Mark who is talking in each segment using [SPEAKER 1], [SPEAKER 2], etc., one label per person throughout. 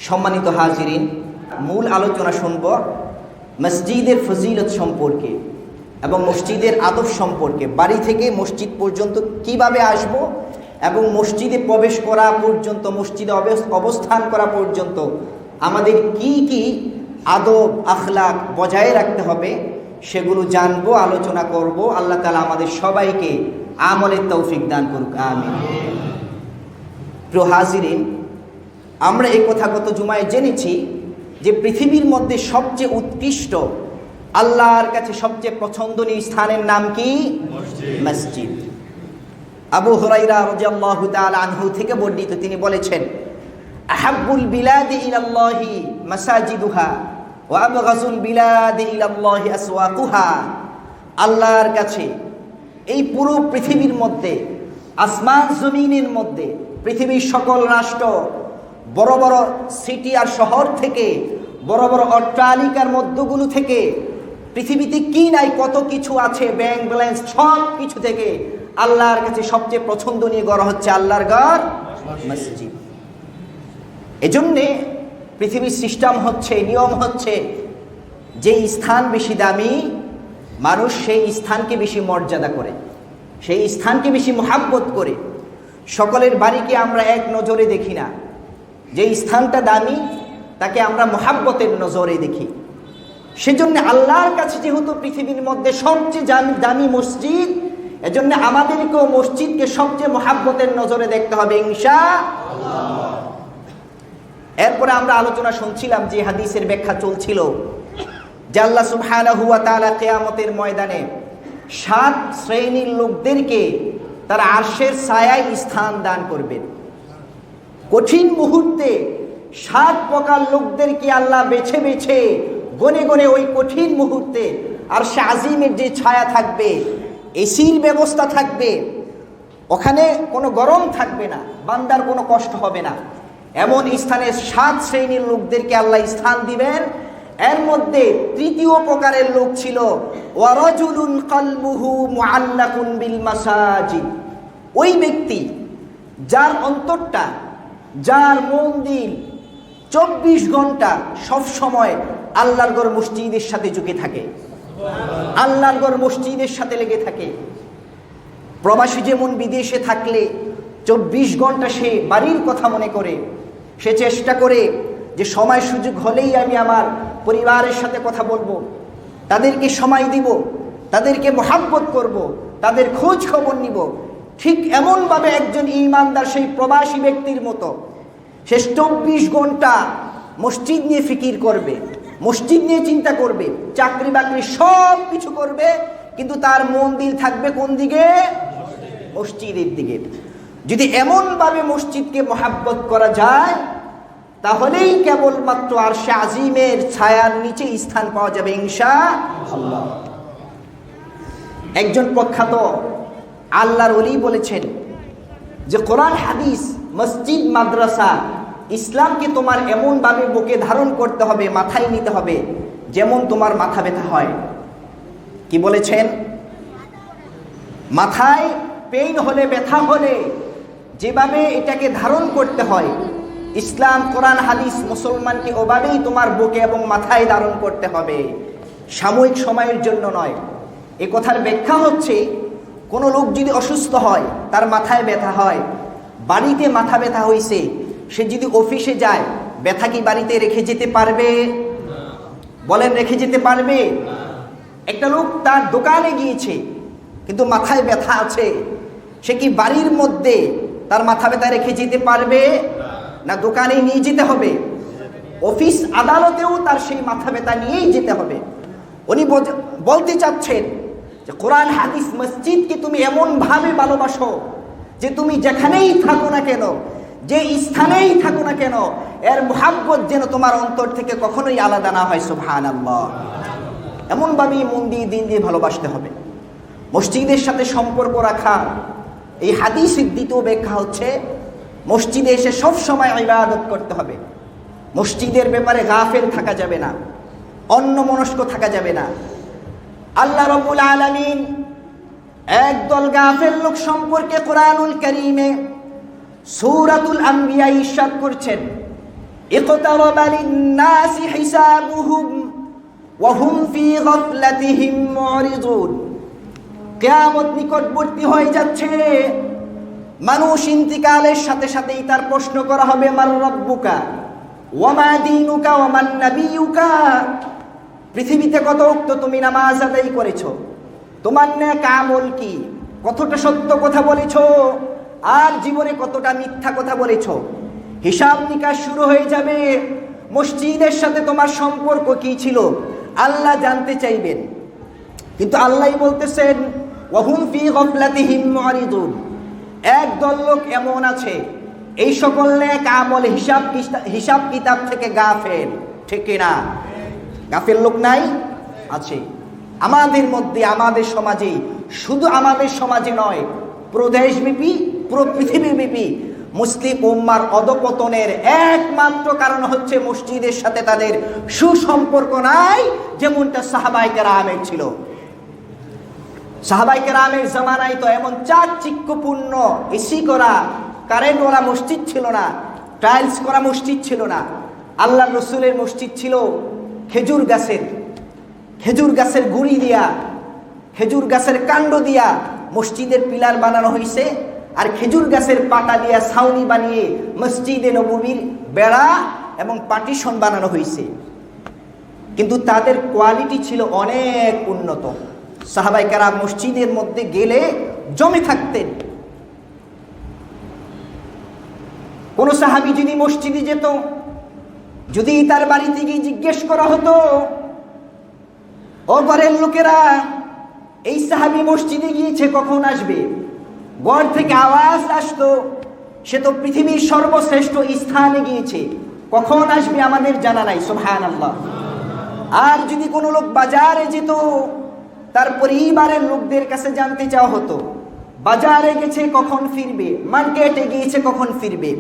[SPEAKER 1] সম্মানিত হাজিরিন, মূল আলোচনা শুনব মসজিদের ফজিলত সম্পর্কে এবং মসজিদের আদব সম্পর্কে। বাড়ি থেকে মসজিদ পর্যন্ত কিভাবে আসব এবং মসজিদে প্রবেশ করা পর্যন্ত, মসজিদে অবস্থান করা পর্যন্ত আমাদের কি কি আদব আখলাক বজায় রাখতে হবে সেগুলো জানবো, আলোচনা করব। আল্লাহ তাআলা আমাদের সবাইকে আমলের তৌফিক দান করুক, আমিন। প্রিয় হাজিরিন, আমরা এই কথা গত জুমায় জেনেছি যে পৃথিবীর মধ্যে সবচেয়ে উৎকৃষ্ট, আল্লাহর কাছে সবচেয়ে পছন্দনীয় স্থানের নাম কি? মসজিদ। আবু হুরায়রা রাদিয়াল্লাহু তাআলা আনহু থেকে বর্ণিত, তিনি বলেছেন, আহাব্বুল বিলাদি ইলাল্লাহি মাসাজিদুহা ওয়া আবগাযুল বিলাদি ইলাল্লাহি আসওয়াকুহা। আল্লাহর কাছে এই পুরো পৃথিবীর মধ্যে, আসমান জমিনের মধ্যে, পৃথিবীর সকল রাষ্ট্র, বড় বড় সিটি আর শহর থেকে, বড় বড় অট্টালিকার মধ্যগুলো থেকে, পৃথিবীতে কি নাই কত কিছু আছে, ব্যাংক ব্যালেন্স সব কিছু থেকে আল্লাহর কাছে সবচেয়ে পছন্দনীয় ঘর হচ্ছে আল্লাহর ঘর মসজিদ। এজন্যে পৃথিবীর সিস্টেম হচ্ছে, নিয়ম হচ্ছে, যেই স্থান বেশি দামি মানুষ সেই স্থানকে বেশি মর্যাদা করে, সেই স্থানকে বেশি মহাব্বত করে। সকলের বাড়িকে আমরা এক নজরে দেখি না, যেই স্থানটা দামি তাকে আমরা মহাব্বতের নজরে দেখি। সেজন্য আল্লাহর কাছে যেহেতু পৃথিবীর মধ্যে সবচেয়ে দামি মসজিদ, এজন্য আমাদেরকেও মসজিদকে সবচেয়ে মহাব্বতের নজরে দেখতে হবে ইনশাআল্লাহ। এরপরে আমরা আলোচনা শুনছিলাম, যে হাদিসের ব্যাখ্যা চলছিল যে আল্লাহ সুবহানাহু ওয়া তাআলা কিয়ামতের ময়দানে 7 শ্রেণীর লোকদেরকে তার আরশের ছায়ায় স্থান দান করবেন। কঠিন মুহূর্তে 7 প্রকার লোকদেরকে আল্লাহ বেছে বেছে গনে গনে ওই কঠিন মুহূর্তে আরশে আজিমের যে ছায়া থাকবে, এসির ব্যবস্থা থাকবে, ওখানে কোনো গরম থাকবে না, বান্দার কোনো কষ্ট হবে না, এমন স্থানে 7 শ্রেণীর লোকদেরকে আল্লাহ স্থান দিবেন। এর মধ্যে তৃতীয় প্রকারের লোক ছিল ওয়ারাজুলুন কলবুহু মুআল্লাকুন বিল মাসাজিদ। ওই ব্যক্তি যার অন্তরটা, যার মন দিল 24 ঘন্টা সব সময় আল্লাহর ঘর মসজিদের সাথে ঝুঁকে থাকে, আল্লাহর ঘর মসজিদের সাথে লেগে থাকে। প্রবাসী যেমন বিদেশে থাকলে 24 ঘন্টা সে বাড়ির কথা মনে করে, সে চেষ্টা করে যে সময় সুযোগ হলেই আমি আমার পরিবারের সাথে কথা বলবো, তাদেরকে সময় দিব, তাদেরকে মহাব্বত করব, তাদের খোঁজ খবর নিব। ঠিক এমনভাবে একজন ঈমানদার সেই প্রবাসী ব্যক্তির মতো সে 24 ঘন্টা মসজিদ নিয়ে ফিকির করবে, মসজিদ নিয়ে চিন্তা করবে, চাকরি বাকরি সব কিছু করবে, কিন্তু তার মন দিল থাকবে কোন দিকে? মসজিদের দিকে। যদি এমনভাবে মসজিদকে মহাব্বত করা যায়, তাহলেই কেবলমাত্র আরশে আজিমের ছায়ার নিচে স্থান পাওয়া যাবে ইনশাআল্লাহ। একজন প্রখ্যাত আল্লাহর ওলি বলেছেন যে কোরআন হাদিস, মসজিদ, মাদ্রাসা, ইসলামকে তোমার এমনভাবে বুকে ধারণ করতে হবে, মাথায় নিতে হবে যেমন তোমার মাথা ব্যথা হয়। কি বলেছেন? মাথায় পেইন হলে, ব্যথা হলে যেভাবে এটাকে ধারণ করতে হয়, ইসলাম, কোরআন হাদিস মুসলমানকে ওভাবেই তোমার বুকে এবং মাথায় ধারণ করতে হবে, সাময়িক সময়ের জন্য নয়। এ কথার ব্যাখ্যা হচ্ছে, কোনো লোক যদি অসুস্থ হয়, তার মাথায় ব্যথা হয়, বাড়িতে মাথা ব্যথা হয়েছে, সে যদি অফিসে যায়, ব্যথা কি বাড়িতে রেখে যেতে পারবে? বলেন, রেখে যেতে পারবে? একটা লোক তার দোকানে গিয়েছে কিন্তু মাথায় ব্যথা আছে, সে কি বাড়ির মধ্যে তার মাথা ব্যথা রেখে যেতে পারবে? না, দোকানে নিয়ে যেতে হবে। অফিস আদালতেও তার সেই মাথা ব্যথা নিয়েই যেতে হবে। উনি বলতে চাচ্ছেন যে কোরআন হাদিস মসজিদকে তুমি এমনভাবে ভালোবাসো যে তুমি যেখানেই থাকো না কেন, যে স্থানেই থাকো না কেন, এর মুহাব্বত যেন তোমার অন্তর থেকে কখনোই আলাদা না হয়। সুবহানাল্লাহ। এমনভাবেই মন দিয়ে, দিন দিয়ে ভালোবাসতে হবে। মসজিদের সাথে সম্পর্ক রাখা, এই হাদিসের দ্বিতীয় ব্যাখ্যা হচ্ছে মসজিদে এসে সব সময় ইবাদত করতে হবে। মসজিদের ব্যাপারে গাফেল থাকা যাবে না, অন্যমনস্ক থাকা যাবে না। আল্লাহ রাব্বুল আলামিন একদল গাফেল লোক সম্পর্কে কোরআনুল কারীমে সূরাতুল আম্বিয়া ইরশাদ করছেন, ইকতারাবা লিন-নাসি হিসাবুহুম ওয়া হুম ফি গাফলাতিহিম মুরিদুন। কিয়ামত নিকটবর্তী হয়ে যাচ্ছে, মানুষ ইন্তিকালের সাথে সাথেই তার প্রশ্ন করা হবে, মান রাব্বুকা ওয়া মা দীনুকা ওয়া মান নাবিয়ুকা। পৃথিবীতে কত ওয়াক্ত তুমি নামাজ আদায় করেছো, তোমার নেক আমল কি, কতটা সত্য কথা বলেছো, আর জীবনে কতটা মিথ্যা কথা বলেছো। হিসাব নিকাশ শুরু হয়ে যাবে। মসজিদের সাথে তোমার সম্পর্ক কি ছিল আল্লাহ জানতে চাইবেন। কিন্তু আল্লাহই বলতেছেন ওয়া হুম ফি গাফলাতিহিম মুরিদুন। একদল লোক এমন আছে, এই সকল নেক আমল হিসাব কিতাব থেকে গাফেল। ঠিক না? গাফেল লোক নাই? আছে আমাদের মধ্যে, আমাদের সমাজে। শুধু আমাদের সমাজে নয়, প্রদেশব্যাপী, পুরো পৃথিবীব্যাপী মুসলিম উম্মার অধপতনের একমাত্র কারণ হচ্ছে মসজিদের সাথে তাদের সুসম্পর্ক নাই, যেমনটা সাহাবায়ে কেরামের ছিল। সাহাবায়ে কেরামের জামানায় তো এমন চাকচিক্যপূর্ণ এসি করা, কারেন্টওয়ালা মসজিদ ছিল না, টাইলস করা মসজিদ ছিল না। আল্লাহ রসুলের মসজিদ ছিল খেজুর গাছের গুড়ি দিয়া, খেজুর গাছের কাণ্ড দিয়া মসজিদের পিলার বানানো হয়েছে, আর খেজুর গাছের পাতা দিয়া ছাউনি বানিয়ে মসজিদে নববীর বেড়া এবং পার্টিশন বানানো হয়েছে। কিন্তু তাদের কোয়ালিটি ছিল অনেক উন্নত। সাহাবায়ে কেরাম মসজিদের মধ্যে গেলে জমে থাকতেন। কোন সাহাবী যদি মসজিদে যেত, যদি তার বাড়িতে গিয়ে জিজ্ঞেস করা হতো, ও ঘরের লোকেরা, এই সাহাবী মসজিদে গিয়েছে, কখন আসবে? ঘর থেকে আওয়াজ আসতো, সে তো পৃথিবীর সর্বশ্রেষ্ঠ স্থানে গিয়েছে, কখন আসবে আমাদের জানা নাই। সুবহানাল্লাহ। আর যদি কোনো লোক বাজারে যেত, তার পরিবারের লোকদের কাছে জানতে চাওয়া হতো, বাজারে গেছে কখন ফিরবে, মার্কেটে গিয়েছে কখন ফিরবে।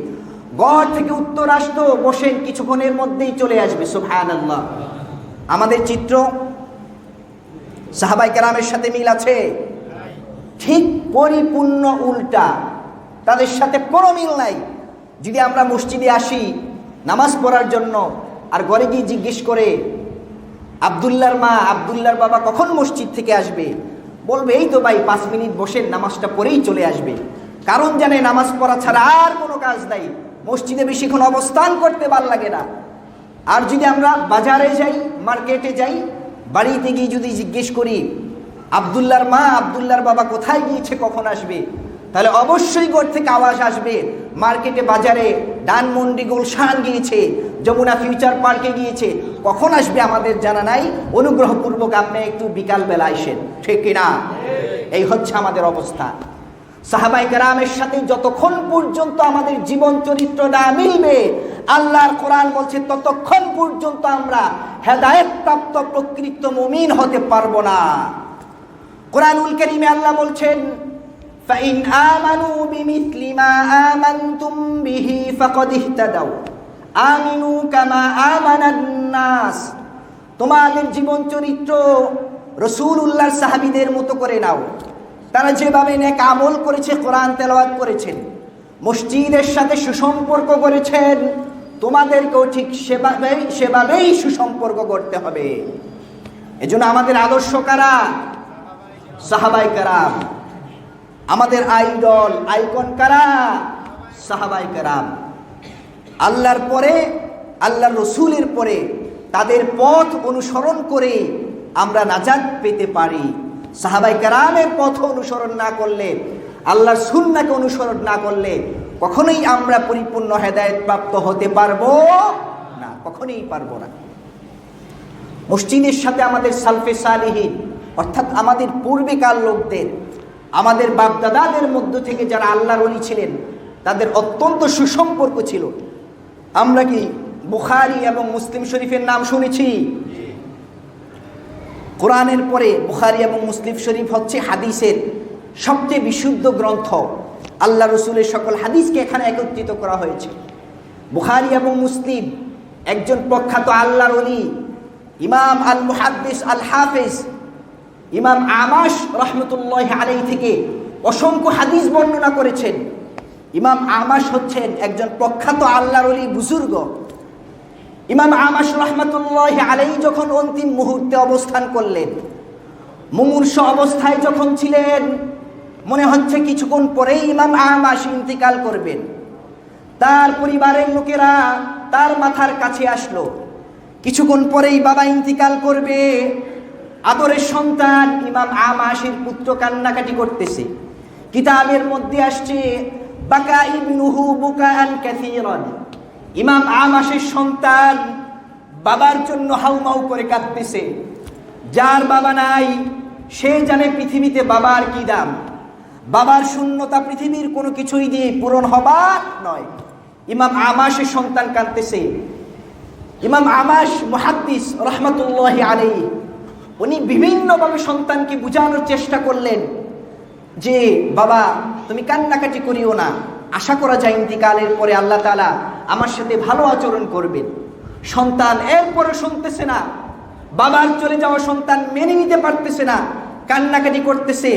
[SPEAKER 1] ঘর থেকে উত্তর আসতো, বসেন, কিছুক্ষণের মধ্যেই চলে আসবে। সুবহানাল্লাহ। আমাদের চিত্র সাহাবায়ে কেরামের সাথে মিল আছে? ঠিক পরিপূর্ণ উল্টা, তাদের সাথে কোনো মিল নাই। যদি আমরা মসজিদে আসি নামাজ পড়ার জন্য, আর ঘরে গিয়ে জিজ্ঞেস করে আব্দুল্লাহর মা, আব্দুল্লাহর বাবা কখন মসজিদ থেকে আসবে, বলবে এই তো ভাই 5 মিনিট বসেন, নামাজটা পড়েই চলে আসবে। কারণ জানে নামাজ পড়া ছাড়া আর কোনো কাজ নাই, মসজিদে বেশিক্ষণ অবস্থান করতে ভালো লাগে না। আর যদি আমরা বাজারে যাই, মার্কেটে যাই, বাড়িতে গিয়ে যদি জিজ্ঞেস করি আব্দুল্লাহর মা, আব্দুল্লাহর বাবা কোথায় গিয়েছে, কখন আসবে, তাহলে অবশ্যই ঘর থেকে আওয়াজ আসবে, মার্কেটে, বাজারে, ডানমন্ডি, গুলশান গিয়েছে, যমুনা ফিউচার পার্কে গিয়েছে, কখন আসবে আমাদের জানা নাই, অনুগ্রহপূর্বক আপনি একটু বিকালবেলা আসেন। ঠিক কিনা? এই হচ্ছে আমাদের অবস্থা। সাহাবায়ে কেরামের সাথে যতক্ষণ পর্যন্ত আমাদের জীবন চরিত্র না মিলবে, আল্লাহর কোরআন বলছে ততক্ষণ পর্যন্ত আমরা হেদায়েত প্রাপ্ত প্রকৃত মুমিন হতে পারবো না। কোরআনুল কারীমে আল্লাহ বলছেন, ফাইন আমানু বিমিসলি মা আমানতুম বিহি ফাকাদ ইহতাদাউ আমিনু কামা আমানান নাস। তোমাদের জীবন চরিত্র রাসূলুল্লাহর সাহাবীদের মতো করে নাও। তারা যেভাবে নেক আমল করেছে, কোরআন তেলাওয়াত করেছেন, মসজিদের সাথে সুসম্পর্ক করেছেন, তোমাদেরকেও ঠিক সেভাবেই সুসম্পর্ক করতে হবে। এজন্য আমাদের আদর্শ কারা? সাহাবায়ে কেরাম। আমাদের আইডল, আইকন কারা? সাহাবায়ে কেরাম। আল্লাহর পরে, আল্লাহর রসুলের পরে তাদের পথ অনুসরণ করে আমরা নাজাত পেতে পারি। সাহাবায়ে কেরামের পথ অনুসরণ না করলে, আল্লাহর সুন্নাহকে অনুসরণ না করলে কখনোই আমরা পরিপূর্ণ হেদায়েত প্রাপ্ত হতে পারবো না, কখনোই পারবো না। মসজিদের সাথে আমাদের সালফে সালিহিন, অর্থাৎ আমাদের পূর্বেকার লোকদের, আমাদের বাপদাদাদের মধ্য থেকে যারা আল্লাহর ওলি ছিলেন, তাদের অত্যন্ত সুসম্পর্ক ছিল। আমরা কি বুখারী এবং মুসলিম শরীফের নাম শুনেছি? কোরআনের পরে বুখারী এবং মুসলিম শরীফ হচ্ছে হাদিসের সবচেয়ে বিশুদ্ধ গ্রন্থ। আল্লাহ রসুলের সকল হাদিসকে এখানে একত্রিত করা হয়েছে। বুখারী এবং মুসলিম, একজন প্রখ্যাত আল্লাহর ওলি ইমাম আল মুহাদ্দিস আল হাফিজ ইমাম আমাশ রহমতুল্লাহ আলাইহি থেকে অসংখ্য হাদিস বর্ণনা করেছেন। ইমাম আমাশ হচ্ছেন একজন প্রখ্যাত আল্লাহর ওলি বুজুর্গ, ইমাম আমাশ রাহমাতুল্লাহি আলাইহি যখন অন্তিম মুহূর্তে অবস্থান করলেন, মুমূর্ষ অবস্থায় যখন ছিলেন, মনে হচ্ছে কিছুক্ষণ পরেই ইমাম আমাশ ইন্তিকাল করবেন। তার পরিবারের লোকেরা তার মাথার কাছে আসলো, কিছুক্ষণ পরেই বাবা ইন্তিকাল করবে। আদরের সন্তান ইমাম আমাশের পুত্র কান্নাকাটি করতেছে। কিতাবের মধ্যে আসছে বাকা ইবনুহু বুকাআন কাসীরান, ইমাম আমাশের সন্তান বাবার জন্য হাউমাউ করে কাঁদতেছে। যার বাবা নাই সে জানে পৃথিবীতে বাবার কি দাম। বাবার শূন্যতা পৃথিবীর কোনো কিছুই দিয়ে পূরণ হবার নয়। ইমাম আমাশের সন্তান কাঁদতেছে। ইমাম আমাশ মুহাদ্দিস রাহমাতুল্লাহি আলাইহি, উনি বিভিন্নভাবে সন্তানকে বোঝানোর চেষ্টা করলেন যে বাবা তুমি কান্নাকাটি করিও না, আশা করা যায় ইন্তিকালের পরে আল্লাহ তাআলা আমার সাথে ভালো আচরণ করবেন। সন্তান এরপরে শুনতেছে না, বাবার চলে যাওয়া সন্তান মেনে নিতে পারতেছে না, কান্নাকাটি করতেছে।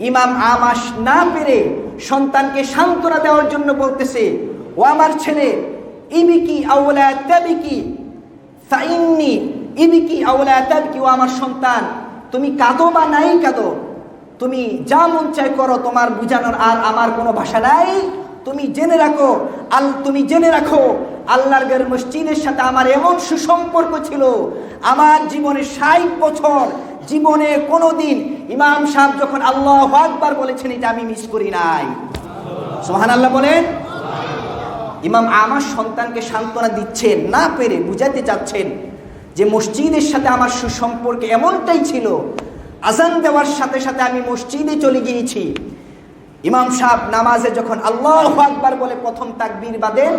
[SPEAKER 1] ইমাম আমাশ না পেরে সন্তানকে সান্ত্বনা দেওয়ার জন্য বলতেছে, ও আমার ছেলে, ইবিকি আওলা তাবিকি ফাইন্নি ইবিকি আওলা তাবকি, ও আমার সন্তান তুমি কাঁদো বা নাই কাঁদো, তুমি যা মন চায় করো, তোমার বুঝানোর আর আমার কোনো ভাষা নাই। তুমি জেনে রাখো আল্লাহর ঘর মসজিদের সাথে আমার এমন সুসম্পর্ক ছিল, আমার জীবনে 60 বছর জীবনে কোনোদিন ইমাম সাহেব যখন আল্লাহু আকবার বলেছেন এটা আমি মিস করি নাই। সুবহানাল্লাহ বলেন। ইমাম আমাশ সন্তানকে সান্ত্বনা দিচ্ছেন, না পেরে বুঝাতে চাচ্ছেন যে মসজিদের সাথে আমার সুসম্পর্ক এমনটাই ছিল, আজান দেওয়ার সাথে সাথে আমি মসজিদে চলে গিয়েছি। ইমাম সাহেব নামাজে যখন আল্লাহু আকবার বলে প্রথম তাকবীর বাঁধেন,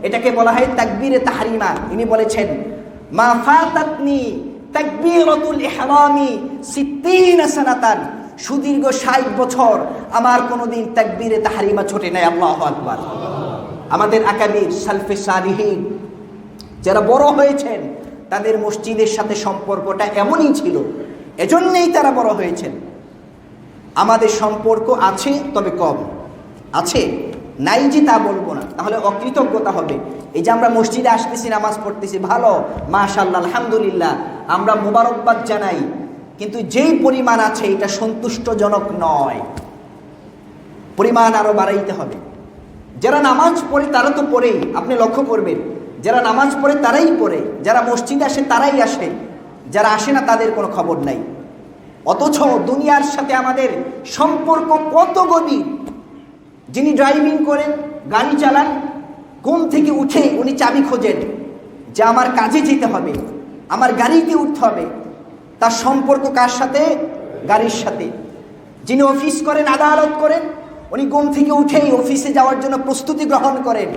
[SPEAKER 1] এটাকে বলা হয় তাকবীরে তাহরিমা। ইনি বলেছেন মা ফাতাতনি তাকবীরাতুল ইহরামি 60 সানাতান, সুদীর্ঘ 60 বছর আমার কোনোদিন তাকবীরে তাহরিমা ছোটে নাই। আল্লাহু আকবার। আমাদের আকাবির সালফে সালিহিন যারা বড় হয়েছেন তাদের মসজিদের সাথে সম্পর্কটা এমনই ছিল, এজন্যই তারা বড় হয়েছেন। আমাদের সম্পর্ক আছে, তবে কম আছে, নাই যে তা বলবো না, তাহলে অকৃতজ্ঞতা হবে। এই যে আমরা মসজিদে আসতেছি, নামাজ পড়তেছি, ভালো, মাশাআল্লাহ, আলহামদুলিল্লাহ, আমরা মুবারকবাদ জানাই, কিন্তু যেই পরিমাণ আছে এটা সন্তুষ্টজনক নয়, পরিমাণ আরো বাড়াইতে হবে। যারা নামাজ পড়ে তারা তো পড়েই, আপনি লক্ষ্য করবেন, যারা নামাজ পড়ে তারাই পড়ে, যারা মসজিদে আসে তারাই আসে, যারা আসে না তাদের কোনো খবর নাই। অথচ দুনিয়ার সাথে আমাদের সম্পর্ক কত গভীর। যিনি ড্রাইভিং করেন, গাড়ি চালান, ঘুম থেকে উঠে উনি চাবি খোঁজেন যে আমার কাজে যেতে হবে, আমার গাড়িতে উঠতে হবে। তার সম্পর্ক কার সাথে? গাড়ির সাথে। যিনি অফিস করেন, আদালত করেন, উনি ঘুম থেকে উঠেই অফিসে যাওয়ার জন্য প্রস্তুতি গ্রহণ করেন,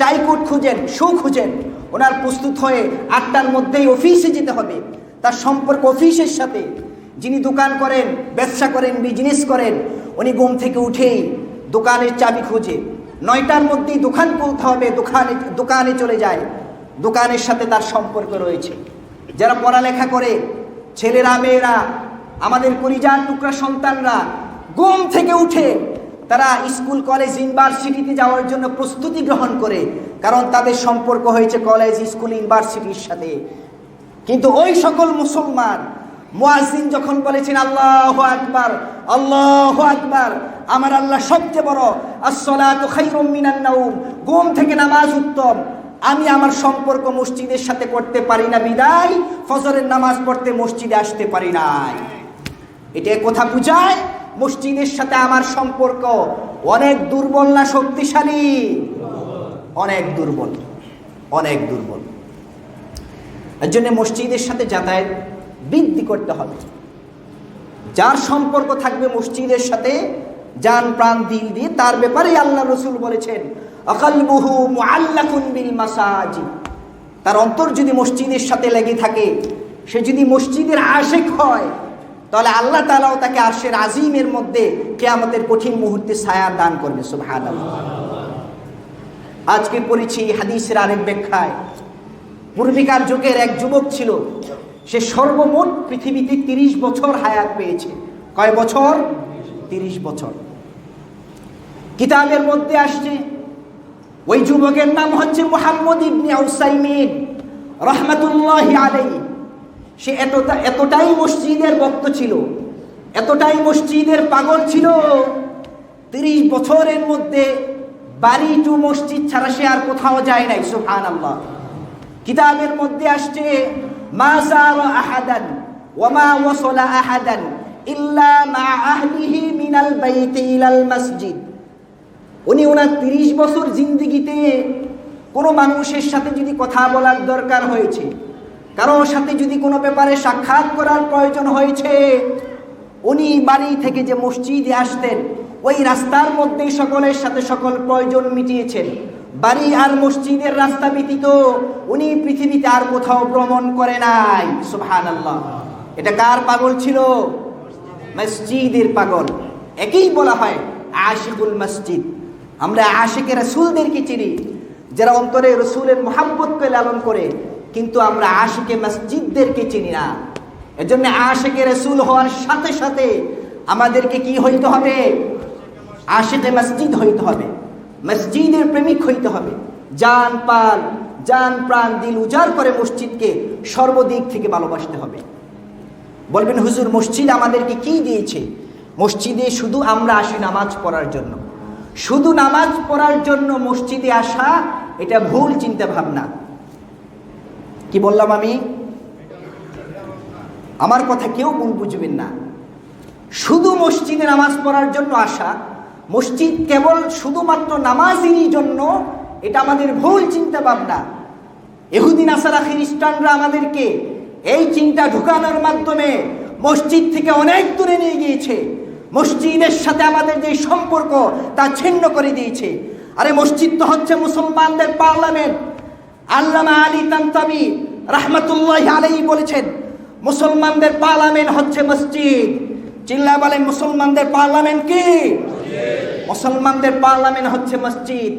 [SPEAKER 1] টাই কোট খুঁজেন, শু খুঁজেন, ওনার প্রস্তুত হয়ে 8টার মধ্যেই অফিসে যেতে হবে। তার সম্পর্ক অফিসের সাথে। যিনি দোকান করেন, ব্যবসা করেন, বিজনেস করেন, উনি ঘুম থেকে উঠেই দোকানের চাবি খুঁজে 9টার মধ্যেই দোকান খুলতে হবে, দোকানে চলে যায়, দোকানের সাথে তার সম্পর্ক রয়েছে। যারা পড়ালেখা করে, ছেলেরা মেয়েরা, আমাদের কলিজার টুকরা সন্তানরা, ঘুম থেকে উঠে তারা স্কুল, কলেজ, ইউনিভার্সিটিতে যাওয়ার জন্য প্রস্তুতি গ্রহণ করে, কারণ তাদের সম্পর্ক হয়েছে কলেজ, স্কুল, ইউনিভার্সিটির সাথে। কিন্তু ওই সকল মুসলমান মুয়াজ্জিন যখন বলেছেন আল্লাহু আকবার, আল্লাহু আকবার, আমার আল্লাহ সবচেয়ে বড়, আসসালাতু খায়রুম মিনান নাওম, ঘুম থেকে নামাজ উত্তম, আমি আমার সম্পর্ক মসজিদের সাথে করতে পারি না বিদায় ফজরের নামাজ পড়তে মসজিদে আসতে পারি নাই। এটা কথা বুঝায় মসজিদের সাথে আমার সম্পর্ক অনেক দুর্বল না শক্তিশালী? অনেক দুর্বল, অনেক দুর্বল। এর জন্য মসজিদের সাথে যাতায়াত বৃদ্ধি করতে হবে। যার সম্পর্ক থাকবে মসজিদের সাথে জান প্রাণ দিল দিয়ে, তার ব্যাপারে আল্লাহ রসুল বলেছেন আকালবুহু মুআল্লাকুন বিল মাসাজিদ, তার অন্তর যদি মসজিদের সাথে লেগে থাকে, সে যদি মসজিদের আশিক হয়, তাহলে আল্লাহ তাআলাও তাকে আরশের আজিমের মধ্যে কিয়ামতের কঠিন মুহূর্তে ছায়া দান করবে। সুবহানাল্লাহ। আজকে পড়েছি হাদিসের আরেক ব্যাখ্যায়, পূর্বিকার যুগের এক যুবক ছিল, সে সর্বমোট পৃথিবীতে 30 বছর হায়াত পেয়েছে। কয় বছর? 30 বছর। কিতাবের মধ্যে আসছে ওই যুবকের নাম হচ্ছে মুহাম্মদ ইবনে উসাইমিন রাহমাতুল্লাহি আলাইহি, সে এতটাই মসজিদের ভক্ত ছিল, এতটাই মসজিদের পাগল ছিল, 30 বছরের মধ্যে বাড়ি টু মসজিদ ছাড়া সে আর কোথাও যায় নাই। সুবহানাল্লাহ। কিতাবের মধ্যে আসছে মা যারা আহাদান ওয়া মা ওয়াসালা আহাদান ইল্লা মা আহলিহি মিনাল বাইতি ইলাল মসজিদ। উনি ওনার 30 বছর জিন্দেগিতে কোনো মানুষের সাথে যদি কথা বলার দরকার হয়েছে, কারোর সাথে যদি কোনো ব্যাপারে সাক্ষাৎ করার প্রয়োজন হয়েছে, উনি বাড়ি থেকে যে মসজিদে আসতেন ওই রাস্তার মধ্যেই সকলের সাথে সকল প্রয়োজন মিটিয়েছেন। বাড়ি আর মসজিদের রাস্তা ব্যতীত উনি পৃথিবীতে আর কোথাও ভ্রমণ করে নাই। সুবহানাল্লাহ। এটা কার পাগল ছিল? মসজিদের পাগল। একই বলা হয় আশিকুল মসজিদ। আমরা আশিকে রাসূলদেরকে চিনি, যারা অন্তরে রাসূলের মুহাব্বতকে লালন করে, কিন্তু আমরা আশিকে মসজিদদেরকে চিনি না। এজন্য আশিকে রাসূল হওয়ার সাথে সাথে আমাদেরকে কি হইতে হবে? আশিকে মসজিদ হইতে হবে, মসজিদের প্রেমিক হইতে হবে। জান প্রাণ দিল উজাড় করে মসজিদকে সর্বদিক থেকে ভালোবাসতে হবে। বলবেন হুজুর মসজিদ আমাদেরকে কি দিয়েছে? মসজিদে শুধু আমরা আসি নামাজ পড়ার জন্য। শুধু নামাজ পড়ার জন্য মসজিদে আসা এটা ভুল চিন্তা ভাবনা। কি বললাম আমি? আমার কথা কেউ ভুল বুঝবেন না। শুধু মসজিদে নামাজ পড়ার জন্য আসা, মসজিদ কেবল শুধুমাত্র নামাজেরই জন্য, এটা আমাদের ভুল চিন্তা ভাবনা। ইহুদি নাসারা খ্রিস্টানরা আমাদেরকে এই চিন্তা ঢুকানোর মাধ্যমে মসজিদ থেকে অনেক দূরে নিয়ে গিয়েছে। মসজিদের সাথে আমাদের যে সম্পর্ক তা ছিন্ন করে দিয়েছে। আরে মসজিদ তো হচ্ছে মুসলমানদের পার্লামেন্ট। আল্লামা আলী তানতাবি রাহমাতুল্লাহি আলাইহি বলেছেন, মুসলমানদের পার্লামেন্ট হচ্ছে মসজিদ। চিল্লা বলেন, মুসলমানদের পার্লামেন্ট কি? মুসলমানদের পার্লামেন্ট হচ্ছে মসজিদ।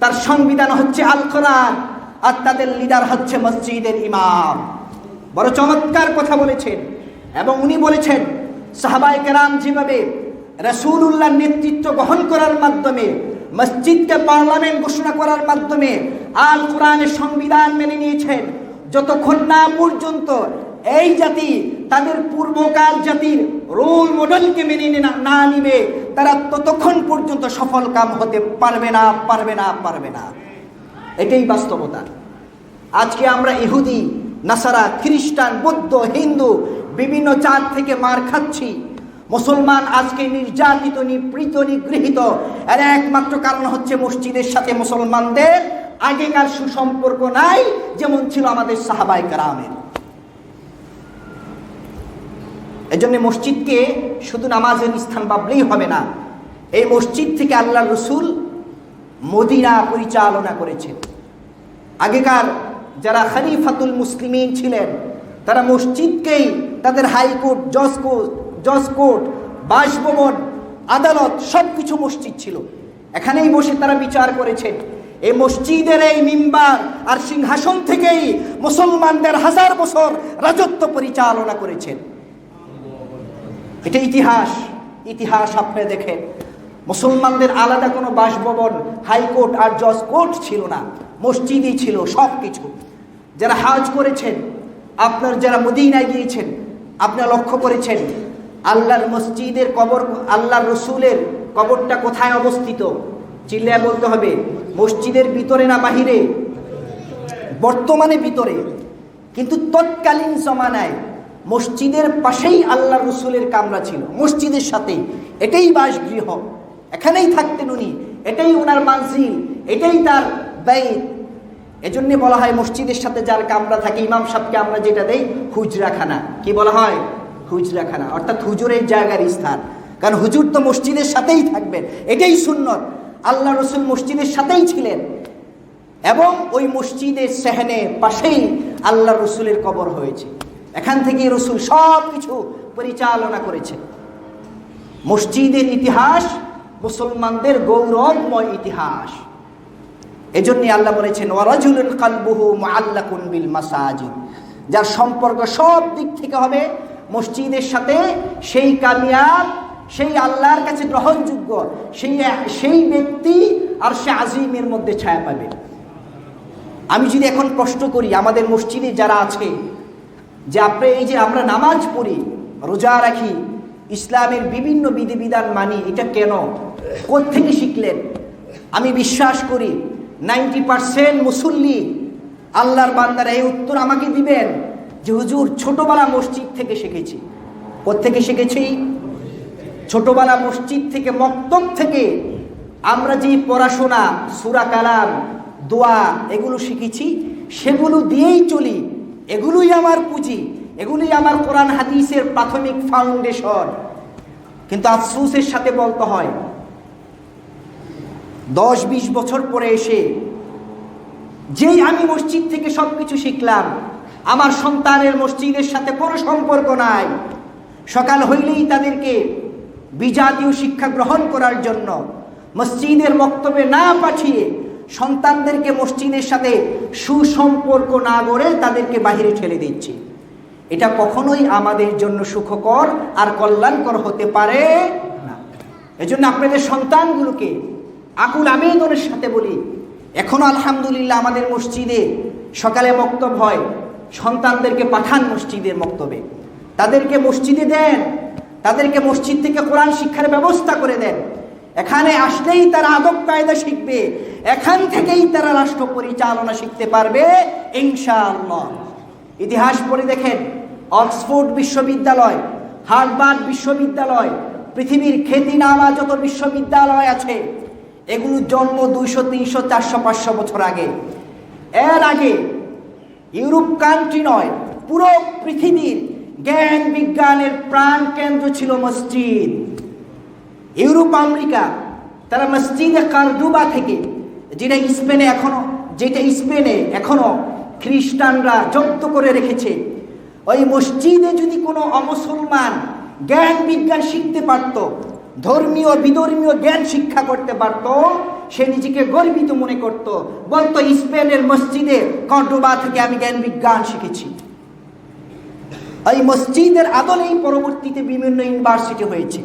[SPEAKER 1] তার সংবিধান হচ্ছে আল কোরআন, আর তাদের লিডার হচ্ছে মসজিদের ইমাম। বড় চমৎকার কথা বলেছেন। এবং উনি বলেছেন সাহাবায়ে কেরাম যেভাবে রাসূলুল্লাহর নেতৃত্ব গ্রহণ করার মাধ্যমে, মসজিদকে পার্লামেন্ট ঘোষণা করার মাধ্যমে আল কোরআনের সংবিধান মেনে নিয়েছেন, যতক্ষণ না পর্যন্ত এই জাতি তাদের পূর্বকাল জাতির রোল মডেলকে মেনে না নিবে, তারা ততক্ষণ পর্যন্ত সফল কাম হতে পারবে না। এটাই বাস্তবতা। আজকে আমরা ইহুদি নাসারা, খ্রিস্টান, বৌদ্ধ, হিন্দু বিভিন্ন জাত থেকে মার খাচ্ছি। মুসলমান আজকে নির্যাতিত, নিপীড়িত, নিগৃহীত। এর একমাত্র কারণ হচ্ছে মসজিদের সাথে মুসলমানদের আগেকার সুসম্পর্ক নাই, যেমন ছিল আমাদের সাহাবায়ে কেরামের। এজন্য মসজিদকে শুধু নামাজের স্থান ভাবলেই হবে না। এই মসজিদ থেকে আল্লাহর রাসূল মদিনা পরিচালনা করেছেন। আগেকার যারা খলিফাতুল মুসলিমিন ছিলেন, তারা মসজিদকেই তাদের হাইকোর্ট, জজ কোর্ট, বাসভবন, আদালত সবকিছু মসজিদ ছিল। এখানেই বসে তারা বিচার করেছেন। এই মসজিদের এই মিম্বার আর সিংহাসন থেকেই মুসলমানদের 1000 বছর রাজত্ব পরিচালনা করেছেন। এটা ইতিহাস আপনি দেখেন। মুসলমানদের আলাদা কোনো বাসভবন, হাইকোর্ট আর জজ কোর্ট ছিল না, মসজিদই ছিল সব কিছু। যারা হাজ করেছেন, আপনার যারা মদিনায় গিয়েছেন, আপনারা লক্ষ্য করেছেন আল্লাহর মসজিদের কবর, আল্লাহর রসুলের কবরটা কোথায় অবস্থিত? চিল্লায় বলতে হবে, মসজিদের ভিতরে না বাহিরে? বর্তমানে ভিতরে, কিন্তু তৎকালীন জমানায় মসজিদের পাশেই আল্লাহ রসুলের কামরা ছিল, মসজিদের সাথেই। এটাই বাসগৃহ, এখানেই থাকতেন উনি, এটাই ওনার মানজিল, এটাই তার বাইত। এজন্য বলা হয় মসজিদের সাথে যার কামরা থাকে, ইমাম সাহেবকে আমরা যেটা দেই হুজরাখানা। কি বলা হয়? হুজরাখানা, অর্থাৎ হুজুরের জায়গার স্থান। কারণ হুজুর তো মসজিদের সাথেই থাকবেন, এটাই সুন্নত। আল্লাহ রসুল মসজিদের সাথেই ছিলেন এবং ওই মসজিদের সেহনে পাশেই আল্লাহ রসুলের কবর হয়েছে। এখান থেকে রসুল সব কিছু পরিচালনা করেছেন। মসজিদের ইতিহাস মুসলমানদের গৌরবময় ইতিহাস। এজন্যই আল্লাহ বলেছেন ওয়ারাজুলুন কালবুহু মুআল্লাকুন বিল মাসাজিদ, যার সম্পর্ক সব দিক থেকে হবে মসজিদের সাথে, সেই কামিয়াব, সেই আল্লাহর কাছে গ্রহণযোগ্য, সেই ব্যক্তি আর সে আজিমের মধ্যে ছায়া পাবে। আমি যদি এখন প্রশ্ন করি আমাদের মসজিদে যারা আছে যে আপনি এই যে আমরা নামাজ পড়ি, রোজা রাখি, ইসলামের বিভিন্ন বিধিবিধান মানি, এটা কেন, কোত্থেকে শিখলেন? আমি বিশ্বাস করি 90% মুসল্লি আল্লাহর বান্দারা এই উত্তর আমাকে দিবেন যে হুজুর ছোটবেলা মসজিদ থেকে শিখেছি। কোত্থেকে শিখেছি? ছোটবেলা মসজিদ থেকে, মক্তব থেকে আমরা যে পড়াশোনা, সূরা কালাম, দোয়া এগুলো শিখেছি, সেগুলো দিয়েই চলি, এগুলোই আমার পুঁজি, এগুলোই আমার কোরআন হাদিসের প্রাথমিক ফাউন্ডেশন। কিন্তু আফসোসের সাথে বলতে হয় 10-20 বছর পরে এসে যেই আমি মসজিদ থেকে সব কিছু শিখলাম, আমার সন্তানের মসজিদের সাথে কোনো সম্পর্ক নাই। সকাল হইলেই তাদেরকে বিজাতীয় শিক্ষা গ্রহণ করার জন্য মসজিদের মক্তবে না পাঠিয়ে সন্তানদেরকে মসজিদের সাথে সুসম্পর্ক না গড়ে তাদেরকে বাহিরে ঠেলে দিচ্ছি। এটা কখনোই আমাদের জন্য সুখকর আর কল্যাণকর হতে পারে না। এজন্য আপনাদের সন্তানগুলোকে আকুল আবেদনের সাথে বলি, এখনো আলহামদুলিল্লাহ আমাদের মসজিদে সকালে মক্তব হয়, সন্তানদেরকে পাঠান মসজিদের মক্তবে, তাদেরকে মসজিদে দেন, তাদেরকে মসজিদ থেকে কোরআন শিক্ষার ব্যবস্থা করে দেন। এখানে আসলেই তারা আদব কায়দা শিখবে, এখান থেকেই তারা রাষ্ট্র পরিচালনা শিখতে পারবে ইনশাআল্লাহ। ইতিহাস পড়ে দেখেন, অক্সফোর্ড বিশ্ববিদ্যালয়, হার্ভার্ড বিশ্ববিদ্যালয়, পৃথিবীর খ্যাতিনামা যত বিশ্ববিদ্যালয় আছে এগুলো জন্ম 200, 300, 400, 500 বছর আগে। এর আগে ইউরোপ কান্ট্রি নয়, পুরো পৃথিবীর জ্ঞান বিজ্ঞানের প্রাণ কেন্দ্র ছিল মসজিদ। ইউরোপ, আমেরিকা, তারা মসজিদে কারদুবা থেকে, যেটা স্পেনে এখনো খ্রিস্টানরা জব্দ করে রেখেছে, ওই মসজিদে যদি কোনো অমুসলমান জ্ঞান বিজ্ঞান শিখতে পারত, ধর্মীয় বিধর্মীয় জ্ঞান শিক্ষা করতে পারত, সে নিজেকে গর্বিত মনে করত, বলতো স্পেনের মসজিদে কর্ডোবা থেকে আমি জ্ঞান বিজ্ঞান শিখেছি। এই মসজিদের আদলেই পরবর্তীতে বিভিন্ন ইউনিভার্সিটি হয়েছে।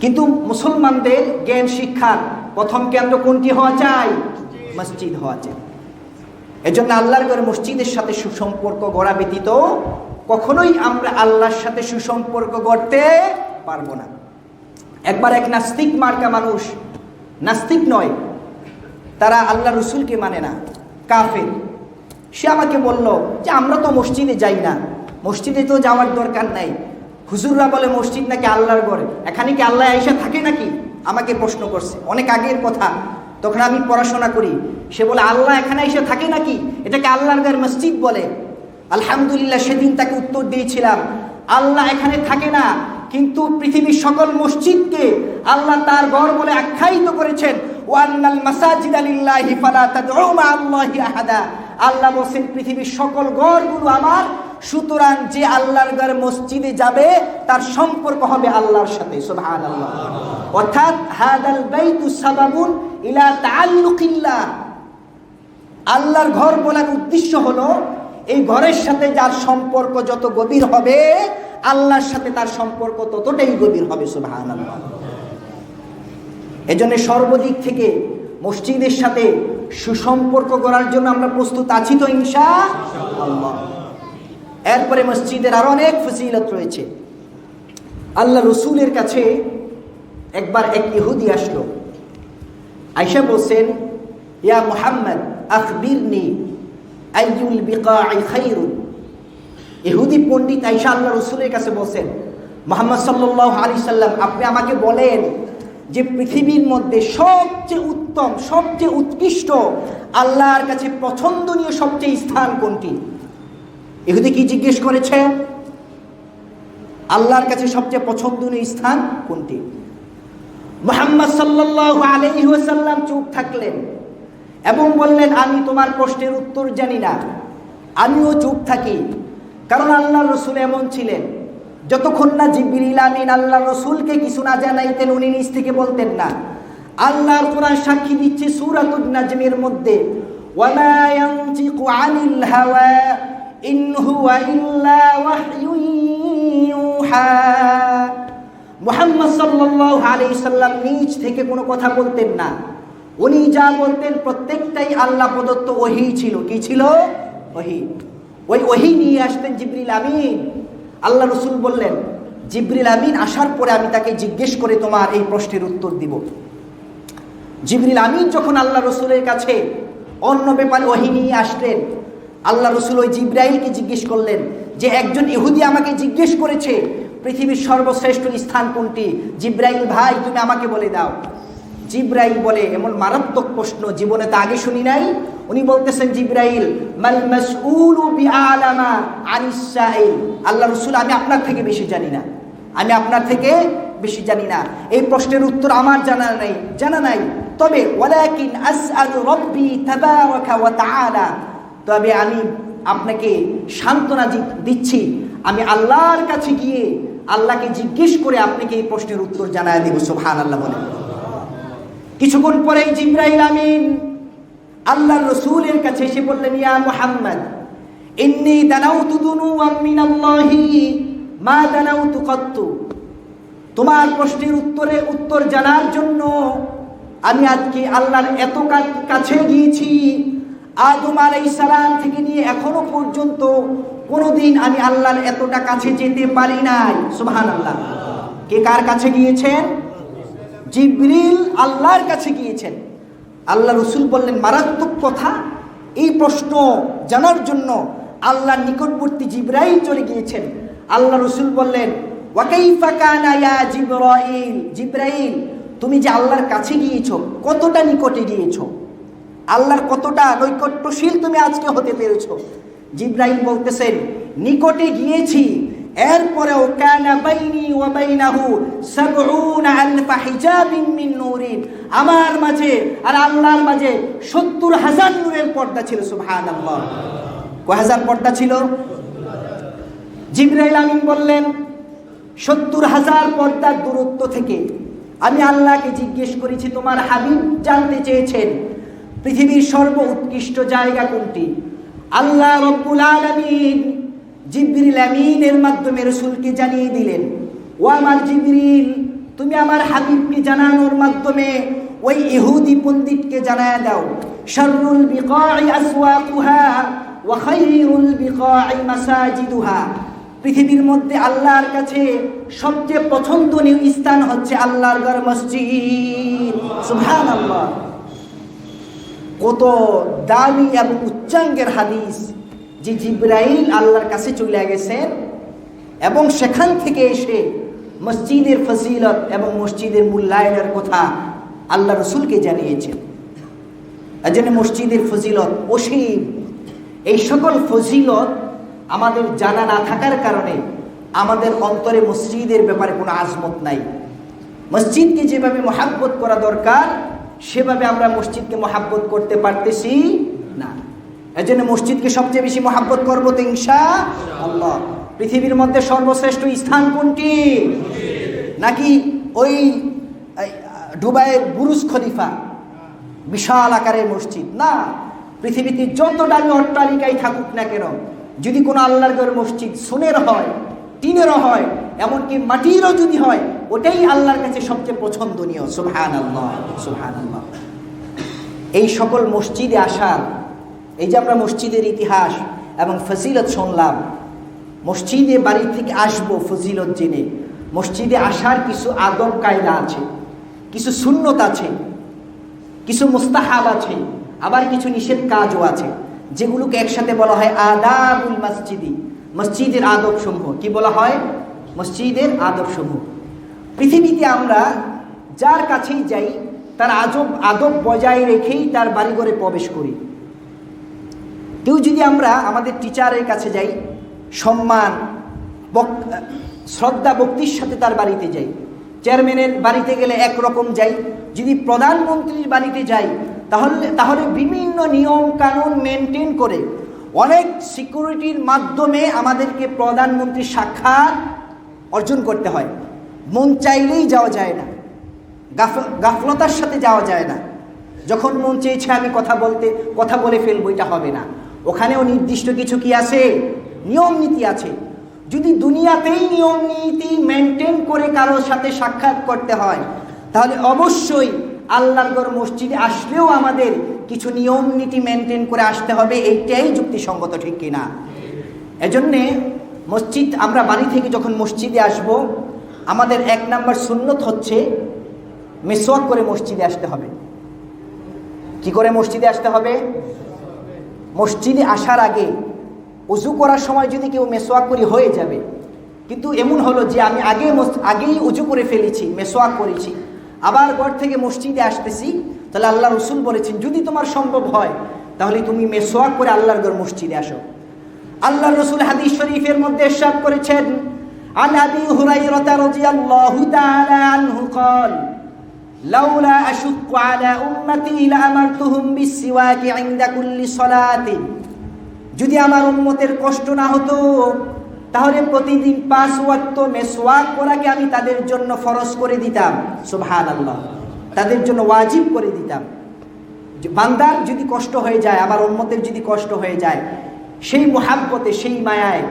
[SPEAKER 1] কিন্তু মুসলমানদের জ্ঞান শিক্ষার প্রথম কেন্দ্র কোনটি হওয়া চাই? মসজিদ হওয়া চাই। এজন্য আল্লাহর ঘরে মসজিদের সাথে সুসম্পর্ক গড়া ব্যতীত কখনোই আমরা আল্লাহর সাথে সুসম্পর্ক গড়তে পারবো না। একবার এক নাস্তিক মার্কা মানুষ, নাস্তিক নয়, তারা আল্লাহ রসুলকে মানে না, কাফের, সে আমাকে বলল যে আমরা তো মসজিদে যাই না, মসজিদে তো যাওয়ার দরকার নাই, হুজুররা বলে মসজিদ নাকি আল্লাহর ঘর, এখানে কি আল্লাহ আয়েশা থাকে নাকি? আমাকে প্রশ্ন করছে, অনেক আগের কথা, তখন আমি পড়াশোনা করি। সে বলে আল্লাহ এখানে এসে থাকে নাকি, এটাকে আল্লাহর ঘর মসজিদ বলে। আলহামদুলিল্লাহ সেদিন তাকে উত্তর দিয়েছিলাম, আল্লাহ এখানে থাকে না, কিন্তু পৃথিবীর সকল মসজিদকে আল্লাহ তার ঘর বলে আখ্যায়িত করেছেন। ওয়ান্নাল মাসাজিদা লিল্লাহি ফালা তাদউ মা আল্লাহি আহাদা। আল্লাহ বলেন পৃথিবীর সকল ঘরগুলো আমার, সুতরাং যে আল্লাহর ঘর মসজিদে যাবে তার সম্পর্ক হবে আল্লাহর সাথে। সুবহানাল্লাহ। অর্থাৎ হাদাল বাইতু সাবাবুন ইলা তাআল্লুকিল্লাহ। আল্লাহর ঘর বলার উদ্দেশ্য হলো এই ঘরের সাথে যার সম্পর্ক যত গভীর হবে আল্লাহর সাথে তার সম্পর্ক ততটাই গভীর হবে। সুবহানাল্লাহ। এজন্য সর্বদিক থেকে মসজিদের সাথে সুসম্পর্ক গড়ার জন্য আমরা প্রস্তুত আছি তো ইনশাআল্লাহ। এরপরে মসজিদের আরো অনেক ফজিলত রয়েছে। আল্লাহ রসুলের কাছে একবার এক ইহুদি আসলো, আয়েশা বলছেন, ইয়া মুহাম্মদ আখবিরনি আইয়ুল বিকাই খায়রুন। ইহুদি পণ্ডিত আয়েশা আল্লাহ রসুলের কাছে বলছেন, মুহাম্মদ সাল্লাল্লাহু আলাইহি সাল্লাম, আপনি আমাকে বলেন যে পৃথিবীর মধ্যে সবচেয়ে উত্তম, সবচেয়ে উৎকৃষ্ট, আল্লাহর কাছে পছন্দনীয় সবচেয়ে স্থান কোনটি? ইহুদি কি জিজ্ঞেস করেছে? আল্লাহর কাছে সবচেয়ে পছন্দনীয় স্থান কোনটি? মুহাম্মদ সাল্লাল্লাহু আলাইহি ওয়াসাল্লাম চুপ থাকলেন এবং বললেন, আমি তোমার প্রশ্নের উত্তর জানি না, আমিও চুপ থাকি। কারণ আল্লাহর রাসূল এমন ছিলেন, যতক্ষণ না জিবরিল আমিন আল্লাহর রাসূলকে কিছু না জানাইতেন উনি নিজ থেকে বলতেন না। আল্লাহর কোরআন সাক্ষী দিচ্ছে সূরাতুন নাজমের মধ্যে, ওয়ামা ইয়ানতিকু আনিল হাওয়া ইন হুয়া ইল্লা ওয়াহয়ুন ইউহা। মুহাম্মদ সাল্লাল্লাহু আলাইহি সাল্লাম নিজ থেকে কোনো কথা বলতেন না, উনি যা বলতেন প্রত্যেকটাই আল্লাহ প্রদত্ত ওহী ছিল। কি ছিল? ওহী। ওই ওহী নিয়ে আসতেন জিবরিল আমিন। আল্লাহ রসুল বললেন, জিবরিল আমিন আসার পরে আমি তাকে জিজ্ঞেস করে তোমার এই প্রশ্নের উত্তর দিব। জিবরিল আমিন যখন আল্লাহ রসুলের কাছে অন্য ব্যাপারে ওহী নিয়ে আসলেন, আল্লাহ রসুল ওই জিবরাইলকে জিজ্ঞেস করলেন যে একজন ইহুদি আমাকে জিজ্ঞেস করেছে পৃথিবীর সর্বশ্রেষ্ঠ স্থান কোনটি। জিবরাইল ভাই তুমি আমাকে বলে দাও। জিবরাইল বলে, এমন মারাত্মক প্রশ্ন জীবনে তো আগে শুনি নাই। উনি বলতেছেন, জিবরাইল মাল মাসউলু বিআলামা আনিস সাইল। আল্লাহ রাসূল আমি আপনার থেকে বেশি জানি না, আমি আপনার থেকে বেশি জানি না। এই প্রশ্নের উত্তর আমার জানা নাই। তবে ওয়ালাকিন আসআলু রাব্বি তাবারাকা ওয়া তাআলা, তবে আমি আপনাকে সান্ত্বনা দিচ্ছি, আমি আল্লাহর কাছে গিয়ে আল্লাহকে জিজ্ঞেস করে আপনাকে এই প্রশ্নের উত্তর জানায় দেব। সুবহানাল্লাহ বলে। কিছুক্ষণ পরেই জিবরাইল আমিন আল্লাহর রাসূলের কাছে এসে বললেন, ইয়া মুহাম্মদ ইন্নী দানাউতু দুনুওয়াম মিনাল্লাহি মা দানাউতু কত্তু। তোমার প্রশ্নের উত্তর জানার জন্য আমি আজকে আল্লাহর এত কাছে গিয়েছি, আদম আলাইহিস সালাম থেকে নিয়ে এখনো পর্যন্ত কোনোদিন আমি আল্লাহর এতটা কাছে যেতে পারি নাই। সুবহানাল্লাহ। কে কার কাছে গিয়েছেন? জিবরিল আল্লাহর কাছে গিয়েছেন। আল্লাহ রসুল বললেন, মারাত্মক কথা, এই প্রশ্ন জানার জন্য আল্লাহর নিকটবর্তী জিবরাইল চলে গিয়েছেন। আল্লাহ রসুল বললেন, ওয়া কাইফা কানা ইয়া জিবরাইল। জিবরাইল তুমি যে আল্লাহর কাছে গিয়েছো, কতটা নিকটে গিয়েছো, আল্লাহর কতটা নৈকট্যশীল তুমি আজকে হতে পেরেছো। জিবরাইল বলতেছেন, নিকটে গিয়েছি, এরপরেও কানা বাইনি ওয়া বাইনাহু ৭০,০০০ হিজাবিন মিন নূরিন। আমার মাঝে আর আল্লাহর মাঝে ৭০,০০০ নূরের পর্দা ছিল। সুবহানাল্লাহ। কয় হাজার পর্দা ছিল? জিবরাইল আমিন বললেন, ৭০,০০০ পর্দার দূরত্ব থেকে আমি আল্লাহকে জিজ্ঞেস করেছি, তোমার হাবিব জানতে চেয়েছেন পৃথিবীর সর্ব উৎকৃষ্ট জায়গা কোনটি। আল্লাহ রব্বুল আলামিন জিবরিল আমিনের মাধ্যমে রাসূলকে জানিয়ে দিলেন, ও আমার জিবরিল তুমি আমার হাবিবকে জানানোর মাধ্যমে ওই ইহুদি পণ্ডিতকে জানায় দাও, শাররুল বিকাই আসওয়াকুহা ওয়া খায়রুল বিকাই মাসাজিদুহা। পৃথিবীর মধ্যে আল্লাহর কাছে সবচেয়ে পছন্দনীয় স্থান হচ্ছে আল্লাহর ঘর, মসজিদ। সুবহানাল্লাহ। কত দামি এবং উচ্চাঙ্গের হাদিস যে জিবরাইল আল্লাহর কাছে চলে গেছেন এবং সেখান থেকে এসে মসজিদের ফজিলত এবং মসজিদের মূল্যায়নের কথা আল্লাহ রসুলকে জানিয়েছেন। এজন্য মসজিদের ফজিলত অসীম। এই সকল ফজিলত আমাদের জানা না থাকার কারণে আমাদের অন্তরে মসজিদের ব্যাপারে কোনো আজমত নাই। মসজিদকে যেভাবে মহাব্বত করা দরকার সেভাবে আমরা মসজিদকে মহাব্বত করতে পারতেছি না। এজন্য মসজিদকে সবচেয়ে বেশি মহাব্বত করবো তো ইনশাআল্লাহ। পৃথিবীর মধ্যে সর্বশ্রেষ্ঠ স্থান কোনটি? নাকি ওই দুবাইয়ের বুরুজ খলিফা বিশাল আকারের মসজিদ? না, পৃথিবীতে যত দামি অট্টালিকাই থাকুক না কেন, যদি কোনো আল্লাহর ঘর মসজিদ সোনের হয়, টিনেরও হয়, এমনকি মাটিরও যদি হয়, ওটাই আল্লাহর কাছে সবচেয়ে পছন্দনীয়। সুবহানাল্লাহ, সুবহানাল্লাহ। এই সকল মসজিদে আসার, এই যে আমরা মসজিদের ইতিহাস এবং ফজিলত শুনলাম, মসজিদে বাড়ি থেকে আসবো ফজিলত জেনে, মসজিদে আসার কিছু আদব কায়দা আছে, কিছু সুন্নত আছে, কিছু মুস্তাহাব আছে, আবার কিছু নিষেধ কাজও আছে, যেগুলোকে একসাথে বলা হয় আদাবুল মসজিদি। মসজিদের আদব সমূহ কি বলা হয়? মসজিদের আদব সমূহ। পৃথিবীতে আমরা যার কাছেই যাই তার আদব বজায় রেখেই তার বাড়িঘরে প্রবেশ করি। কেউ যদি আমরা আমাদের টিচারের কাছে যাই, সম্মান শ্রদ্ধা ভক্তির সাথে তার বাড়িতে যাই। চেয়ারম্যানের বাড়িতে গেলে একরকম যাই, যদি প্রধানমন্ত্রীর বাড়িতে যাই তাহলে বিভিন্ন নিয়ম কানুন মেনটেন করে অনেক সিকিউরিটির মাধ্যমে আমাদেরকে প্রধানমন্ত্রীর সাক্ষাৎ অর্জন করতে হয়। মন চাইলেই যাওয়া যায় না, গাফলতার সাথে যাওয়া যায় না। যখন মন চেয়েছে আমি কথা বলে ফেলবো, এটা হবে না। ওখানেও নির্দিষ্ট কিছু কি আছে? নিয়ম নীতি আছে। যদি দুনিয়াতেই নিয়ম নীতি মেনটেন করে কারোর সাথে সাক্ষাৎ করতে হয়, তাহলে অবশ্যই আল্লাহর ঘর মসজিদে আসলেও আমাদের কিছু নিয়ম নীতি মেনটেন করে আসতে হবে, এইটাই যুক্তিসঙ্গত, ঠিক কিনা? এজন্যে মসজিদ, আমরা বাড়ি থেকে যখন মসজিদে আসব, আমাদের 1 নাম্বার সুন্নত হচ্ছে মেসওয়াক করে মসজিদে আসতে হবে। কি করে মসজিদে আসতে হবে? মসজিদে আসার আগে উজু করার সময় যদি কেউ মেসওয়াক করি হয়ে যাবে, কিন্তু এমন হলো যে আমি আগেই উজু করে ফেলেছি, মেসওয়াক করেছি, আবার ঘর থেকে মসজিদে আসতেছি, তাহলে আল্লাহ রসুল বলেছেন যদি তোমার সম্ভব হয় তাহলে তুমি মেসওয়াক করে আল্লাহর ঘর মসজিদে আসো। আল্লাহ রসুল হাদিস শরীফের মধ্যে ইরশাদ করেছেন, আন আবি হুরায়রা রাদিয়াল্লাহু তাআলা আনহু قال লাউলা আশুক্কু আলা উম্মতি লাআমারতুহুম বিসওয়াকি ইনদা কুল্লি সালাতিন, যদি আমার উম্মতের কষ্ট না হতো তাহলে প্রতিদিন 5 ওয়াক্ত মেসওয়াক করাকে আমি তাদের জন্য ফরজ করে দিতাম। সুবহানাল্লাহ, তাদের জন্য ওয়াজিব করে দিতাম। বান্দার যদি কষ্ট হয়ে যায়, আমার উম্মতের যদি কষ্ট হয়ে যায়, সেই মুহাব্বতে, সেই মায়ায়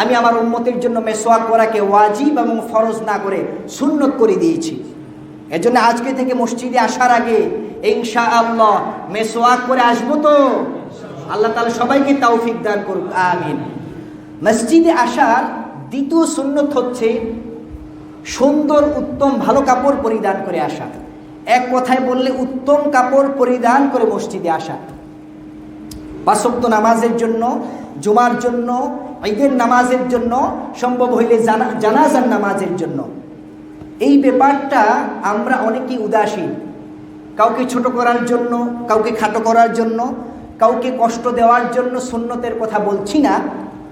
[SPEAKER 1] আমি আমার উম্মতের জন্য মেসওয়াক করাকে ওয়াজিব এবং ফরজ না করে সুন্নত করে দিয়েছি। এজন্য আজকে থেকে মসজিদে আসার আগে ইনশাআল্লাহ মেসওয়াক করে আসবো তো। আল্লাহ তাআলা সবাইকে তৌফিক দান করুক, আমিন। মসজিদে আসার দ্বিতীয় সুন্নত হচ্ছে সুন্দর উত্তম ভালো কাপড় পরিধান করে আসা। এক কথায় বললে উত্তম কাপড় পরিধান করে মসজিদে আসা। 5 ওয়াক্ত নামাজের জন্য, জুমার জন্য, ঈদের নামাজের জন্য, সম্ভব হইলে জানাজার নামাজের জন্য। এই ব্যাপারটা আমরা অনেকেই উদাসীন। কাউকে ছোট করার জন্য, কাউকে খাটো করার জন্য, কাউকে কষ্ট দেওয়ার জন্য সুন্নতের কথা বলছি না,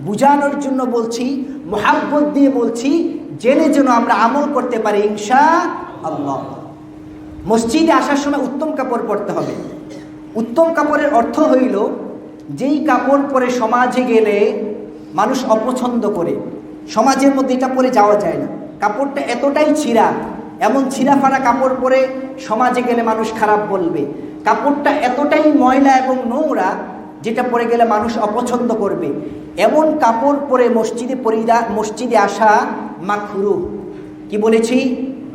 [SPEAKER 1] বুঝানোর জন্য বলছি, মুহাব্বত দিয়ে বলছি, জেনে যেন আমরা আমল করতে পারি ইনশাআল্লাহ। মসজিদে আসার সময় উত্তম কাপড় পরতে হবে। উত্তম কাপড়ের অর্থ হইল যেই কাপড় পরে সমাজে গেলে মানুষ অপছন্দ করে, সমাজের মধ্যে এটা পরে যাওয়া যায় না। কাপড়টা এতটাই ছিঁড়া, এমন ছিঁড়া ফাড়া কাপড় পরে সমাজে গেলে মানুষ খারাপ বলবে। কাপড়টা এতটাই ময়লা এবং নোংরা যেটা পরে গেলে মানুষ অপছন্দ করবে। এমন কাপড় পরে মসজিদে আসা মাকরুহ। কি বলেছি?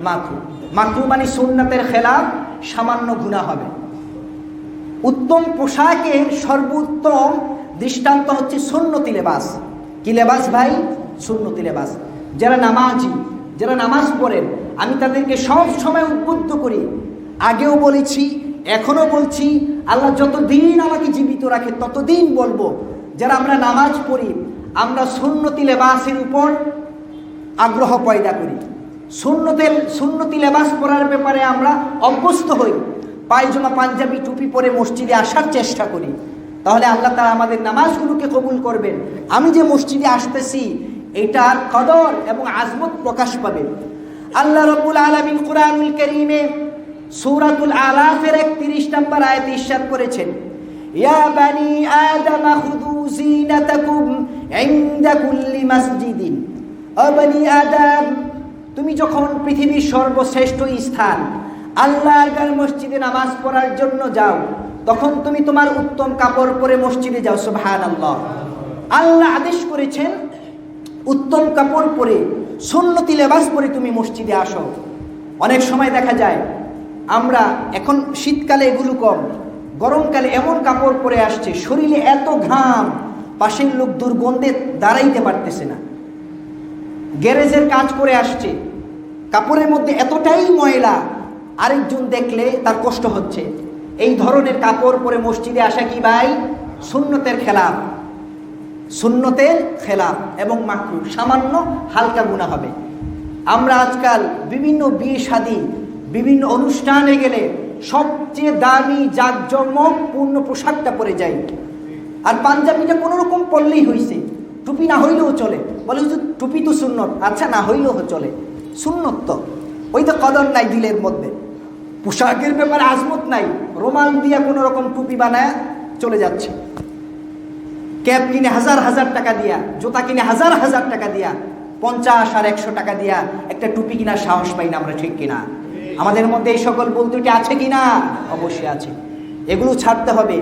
[SPEAKER 1] মাকরুহ। মাকরুহ মানে সুন্নাতের খেলাফ, সামান্য গুনাহ হবে। উত্তম পোশাকের সর্বোত্তম দৃষ্টান্ত হচ্ছে সুন্নতি লেবাস। কি লেবাস ভাই? সুন্নতি লেবাস। যারা নামাজি, যারা নামাজ পড়েন, আমি তাদেরকে সব সময় উদ্বুদ্ধ করি, আগেও বলেছি, এখনো বলছি, আল্লাহ যতদিন আমাকে জীবিত রাখে ততদিন বলবো, যারা আমরা নামাজ পড়ি আমরা সুন্নতি লেবাসের উপর আগ্রহ পয়দা করি, সুন্নতি লেবাস পরার ব্যাপারে আমরা অভ্যস্ত হই, পায়জামা পাঞ্জাবি টুপি পরে মসজিদে আসার চেষ্টা করি। তাহলে আল্লাহ তাআলা আমাদের নামাজগুলোকে কবুল করবেন। আমি যে মসজিদে আসতেছি এটার কদর এবং আজমত প্রকাশ পাবে। আল্লাহ রাব্বুল আলামিন কুরআনুল কারীমে সূরাতুল আরাফের 31 নম্বর আয়াতে ইরশাদ করেছেন, ইয়া বানি আদম খুযু জিনাতাকুম ইনদা কুল্লি মাসজিদিন। ও বনি আদম, তুমি যখন পৃথিবীর সর্বশ্রেষ্ঠ স্থান আল্লাহর ঘর মসজিদে নামাজ পড়ার জন্য যাও, তখন তুমি তোমার উত্তম কাপড় পরে মসজিদে যাও। সুবহানাল্লাহ। আল্লাহ আদেশ করেছেন উত্তম কাপড় পরে, সুন্নতি লেবাস পরে তুমি মসজিদে আসো। অনেক সময় দেখা যায় আমরা এখন শীতকালে এগুলো কম, গরমকালে এমন কাপড় পরে আসছে, শরীরে এত ঘাম, পাশের লোক দুর্গন্ধে দাঁড়াইতে পারতেছে না। গ্যারেজের কাজ করে আসছে, কাপড়ের মধ্যে এতটাই ময়লা, আরেকজন দেখলে তার কষ্ট হচ্ছে। এই ধরনের কাপড় পরে মসজিদে আসা কি ভাই? সুন্নতের খেলাফ, সুন্নতের খেলাফ এবং মাকরুহ, সামান্য হালকা গুনাহ হবে। আমরা আজকাল বিভিন্ন বিয়ে শাদী, বিভিন্ন অনুষ্ঠানে গেলে সবচেয়ে দামি জাঁকজমকপূর্ণ পোশাকটা পরে যাই, আর পাঞ্জাবিটা কোনো রকম পরলেই হয়েছে, টুপি না হইলেও চলে। বলে হুজুর টুপি তো সুন্নত, আচ্ছা না হইলেও চলে, সুন্নত তো, ওই তো কদর নাই দিলের মধ্যে। পোশাকের ব্যাপারে আজমত নাই, রোমাল দিয়া কোনো রকম টুপি বানায় চলে যাচ্ছে। ক্যাপ কিনে হাজার হাজার টাকা দিয়া, জুতা কিনে হাজার হাজার টাকা দিয়া, 50 আর 100 টাকা দিয়া একটা টুপি কিনার সাহস পাই না আমরা, ঠিক কিনা? আমাদের মধ্যে এই সকল বলতুটি আছে কিনা? অবশ্যই আছে। এগুলো ছাড়তে হবে,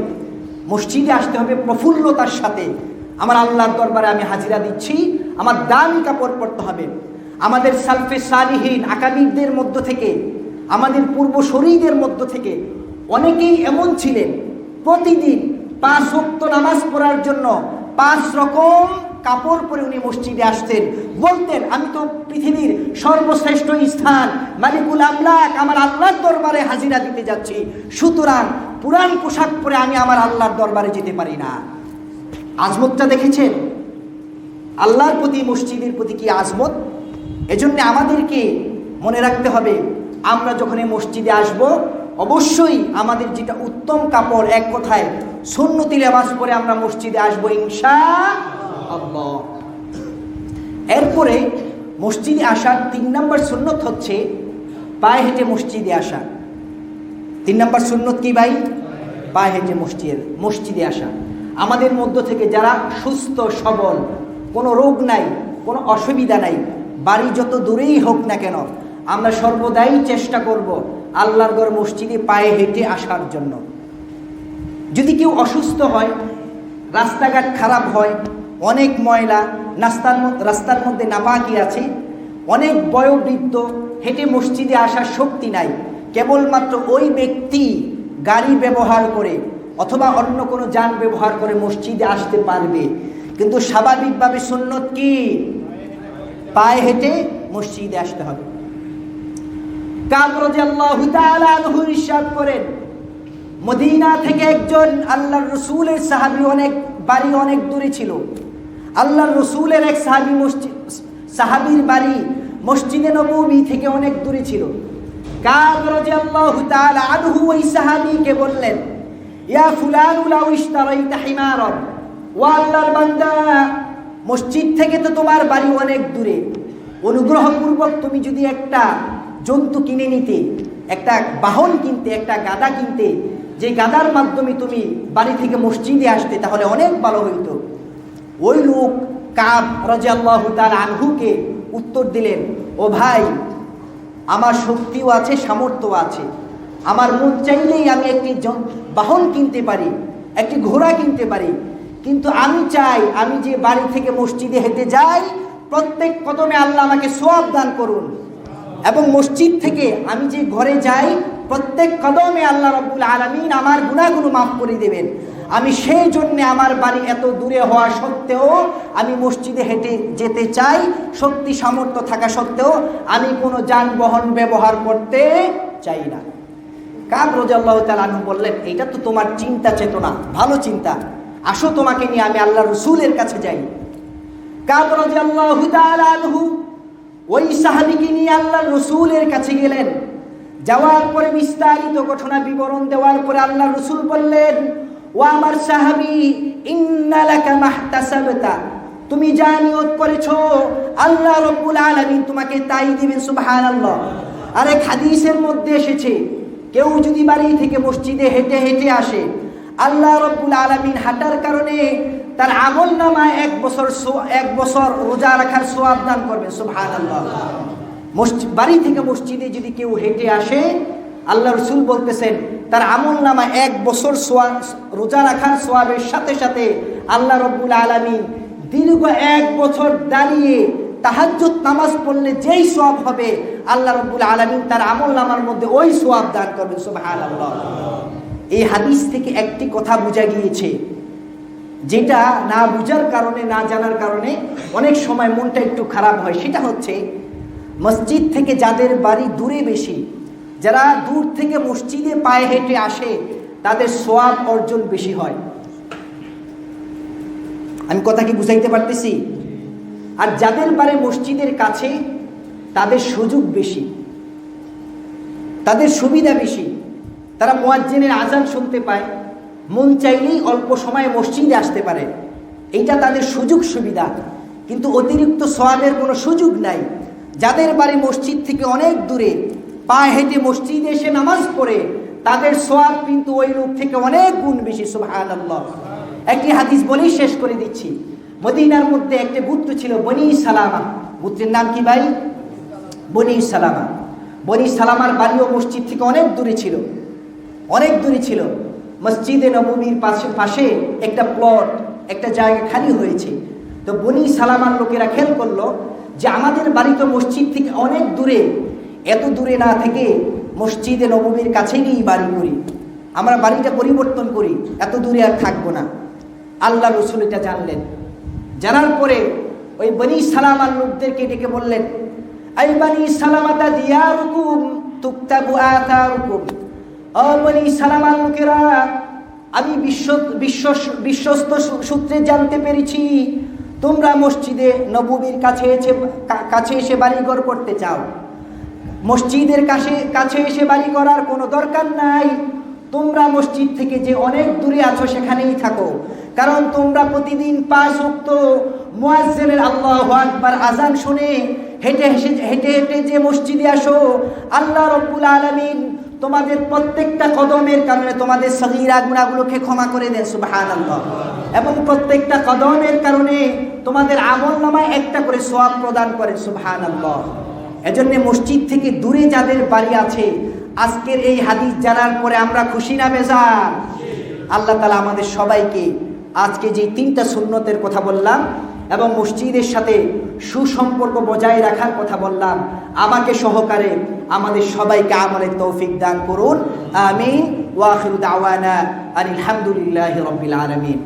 [SPEAKER 1] মসজিদে আসতে হবে প্রফুল্লতার সাথে। আমার আল্লাহর দরবারে আমি হাজিরা দিচ্ছি, আমার দামি কাপড় পরতে হবে। আমাদের সালফে সালিহিন আকাবিরদের মধ্য থেকে আমাদের পূর্বসূরীদের মধ্য থেকে অনেকেই এমন ছিলেন প্রতিদিন 5 ওয়াক্ত নামাজ পড়ার জন্য 5 রকম কাপড় পরে উনি মসজিদে আসতেন। বলতেন, আমি তো পৃথিবীর সর্বশ্রেষ্ঠ স্থান মালিকুল আমলাক, আমার আল্লাহর দরবারে হাজিরা দিতে যাচ্ছি, সুতরাং পুরান পোশাক পরে আমি আমার আল্লাহর দরবারে যেতে পারি না। আজমতটা দেখেছেন আল্লাহর প্রতি, মসজিদের প্রতি কি আজমত। এজন্য আমাদেরকে মনে রাখতে হবে, আমরা যখন এই মসজিদে আসব অবশ্যই আমাদের যেটা উত্তম কাপড়, এক কথায় সুন্নতি লেবাস পরে আমরা মসজিদে আসবো ইনশাআল্লাহ। এরপরে মসজিদে আসার 3 নম্বর সুন্নত হচ্ছে পায়ে হেঁটে মসজিদে আসা। 3 নম্বর সুন্নত কি ভাই? পায়ে হেঁটে মসজিদে আসা। আমাদের মধ্য থেকে যারা সুস্থ সবল, কোনো রোগ নাই, কোনো অসুবিধা নাই, বাড়ি যত দূরেই হোক না কেন, আমরা সর্বদাই চেষ্টা করব আল্লাহর ঘর মসজিদে পায়ে হেঁটে আসার জন্য। যদি কেউ অসুস্থ হয়, রাস্তাঘাট খারাপ হয়, অনেক ময়লা, রাস্তার মধ্যে নাপাকি আছে, অনেক বয়োবৃদ্ধ, হেঁটে মসজিদে আসার শক্তি নাই, কেবলমাত্র ওই ব্যক্তি গাড়ি ব্যবহার করে অথবা অন্য কোনো যান ব্যবহার করে মসজিদে আসতে পারবে। কিন্তু স্বাভাবিকভাবে সুন্নত কি? পায়ে হেঁটে মসজিদে আসতে হবে। কাব রাদিয়াল্লাহু তাআলা আনহু ইরশাদ করেন, মদিনা থেকে একজন আল্লাহর রাসূলের সাহাবী, বাড়ি অনেক দূরে ছিল। আল্লাহর রাসূলের এক সাহাবীর বাড়ি মসজিদে নববী থেকে অনেক দূরে ছিল। কাব রাদিয়াল্লাহু তাআলা আনহু ওই সাহাবীকে বললেন, ইয়া ফুলানু লাউ ইশতারাইতা হিমারান, ও আল্লাহর বান্দা, মসজিদ থেকে তো তোমার বাড়ি অনেক দূরে, অনুগ্রহপূর্বক তুমি যদি একটা জন্তু কিনে নিতে, একটা বাহন কিনতে, একটা গাদা কিনতে, যে গাদার মাধ্যমে তুমি বাড়ি থেকে মসজিদে আসতে, তাহলে অনেক ভালো হইতো। ওই লোক কাব রাদিয়াল্লাহু তাআলা আনহুকে উত্তর দিলেন, ও ভাই, আমার শক্তিও আছে, সামর্থ্য আছে, আমার মন চাইলেই আমি একটি বাহন কিনতে পারি, একটি ঘোড়া কিনতে পারি, কিন্তু আমি চাই আমি যে বাড়ি থেকে মসজিদে হেঁটে যাই, প্রত্যেক কদমে আল্লাহ আমাকে সওয়াব দান করুন, এবং মসজিদ থেকে আমি যে ঘরে যাই, প্রত্যেক কদমে আল্লাহ রাব্বুল আলামিন আমার গুনাহগুলো মাফ করে দেবেন। আমি সেই জন্য আমার বাড়ি এত দূরে হওয়া সত্ত্বেও আমি মসজিদে হেঁটে যেতে চাই, শক্তি সামর্থ্য থাকা সত্ত্বেও আমি কোনো যানবাহন ব্যবহার করতে চাই না। কাব রাদিয়াল্লাহু তাআলা আনহু বললেন, এটা তো তোমার চিন্তা চেতনা, ভালো চিন্তা, আসো তোমাকে নিয়ে আমি আল্লাহর রাসূলের কাছে যাই। কাব রাদিয়াল্লাহু তাআলা আনহু ওই সাহাবীকে নিয়ে আল্লাহর রাসূলের কাছে গেলেন। যাওয়ার পরে বিস্তারিত ঘটনা বিবরণ দেওয়ার পরে আল্লাহর রাসূল বললেন, ও আমার সাহাবী, ইন্না লাকা মাহতাসাবতা, তুমি যা নিয়ত করেছো আল্লাহ রাব্বুল আলামিন তোমাকে তাই দিবেন। সুবহানাল্লাহ। আর এক হাদিসের মধ্যে এসেছে, কেউ যদি বাড়ি থেকে মসজিদে হেঁটে হেঁটে আসে, আল্লাহ রাব্বুল আলামিন হাঁটার কারণে তার আমলনামায় 1 বছর রোজা রাখার সওয়াব দান করবেন। সুবহানাল্লাহ। বাড়ি থেকে মসজিদে যদি কেউ হেঁটে আসে, আল্লাহ রাসূল বলতেছেন তার আমলনামায় 1 বছর রোজা রাখার সওয়াবের সাথে সাথে আল্লাহ রাব্বুল আলামিন দীর্ঘ 1 বছর দাঁড়িয়ে তাহাজ্জুদ নামাজ পড়লে যেই সওয়াব হবে, আল্লাহ রাব্বুল আলামিন তার আমলনামার মধ্যে ওই সওয়াব দান করবেন। সুবহানাল্লাহ। এই হাদিস থেকে একটি কথা বোঝা গিয়েছে, যেটা না বুঝার কারণে, না জানার কারণে অনেক সময় মনটা একটু খারাপ হয়। সেটা হচ্ছে, মসজিদ থেকে যাদের বাড়ি দূরে বেশি, যারা দূর থেকে মসজিদে পায়ে হেঁটে আসে, তাদের সওয়াব অর্জন বেশি হয়। আমি কথা কি বুঝাইতে পারতেছি? আর যাদের বাড়ি মসজিদের কাছে, তাদের সুযোগ বেশি, তাদের সুবিধা বেশি, তারা মুয়াজ্জিনের আজান শুনতে পায়, মন চাইলেই অল্প সময়ে মসজিদে আসতে পারে, এইটা তাদের সুযোগ সুবিধা। কিন্তু অতিরিক্ত সওয়াবের কোনো সুযোগ নাই। যাদের বাড়ি মসজিদ থেকে অনেক দূরে, পায়ে হেঁটে মসজিদে এসে নামাজ পড়ে, তাদের সওয়াব কিন্তু ওই লোক থেকে অনেক গুণ বেশি। সুবহানাল্লাহ। একটি হাদিস বলেই শেষ করে দিচ্ছি। মদিনার মধ্যে একটা গোত্র ছিল, বনি সালামা। গোত্রের নাম কি ভাই? বনি সালামা। বনি সালামার বাড়িও মসজিদ থেকে অনেক দূরে ছিল, অনেক দূরে ছিল। মসজিদে নববীর পাশে একটা প্লট, একটা জায়গা খালি হয়েছে। তো বনি সালামার লোকেরা খেয়াল করলো যে আমাদের বাড়ি তো মসজিদ থেকে অনেক দূরে, এত দূরে না থেকে মসজিদে নববীর কাছে গিয়েই বাড়ি করি, আমরা বাড়িটা পরিবর্তন করি, এত দূরে আর থাকবো না। আল্লাহ রসুল এটা জানলেন। জানার পরে ওই বনি সালামার লোকদেরকে ডেকে বললেন, আই বনি সালামাতা দিয়ারুকুম তুকতাবু আথারুকুম, ও বনি সালামার লোকেরা, আমি বিশ্বস্ত সূত্রে জানতে পেরেছি তোমরা মসজিদে নববীর কাছে এসে বাড়িঘর করতে চাও। মসজিদের কাছে এসে বাড়ি করার কোনো দরকার নাই, তোমরা মসজিদ থেকে যে অনেক দূরে আছো সেখানেই থাকো, কারণ তোমরা প্রতিদিন 5 ওয়াক্ত মুয়াজ্জিনের আল্লাহু আকবার আযান শুনে হেঁটে হেঁটে যে মসজিদে আসো, আল্লাহ রাব্বুল আলামিন তোমাদের প্রত্যেকটা কদমের কারণে তোমাদের সগীরা গুনাহগুলোকে ক্ষমা করে দেন, সুবহানাল্লাহ। এবং প্রত্যেকটা কদমের কারণে তোমাদের আমলনামায় একটা করে সওয়াব প্রদান করেন, সুবহানাল্লাহ। এজন্য মসজিদ থেকে দূরে যাদের বাড়ি আছে, আজকের এই হাদিস জানার পরে আমরা খুশি না বেজার? আল্লাহ তাআলা আমাদের সবাইকে আজকে যে 3টা সুন্নতের কথা বললাম এবং মসজিদের সাথে সুসম্পর্ক বজায় রাখার কথা বললাম, আমাকে সহকারে আমাদের সবাইকে আমলের তৌফিক দান করুন, আমিন। ওয়া আখিরু দাওয়ানা আলহামদুলিল্লাহি রাব্বিল আলামিন।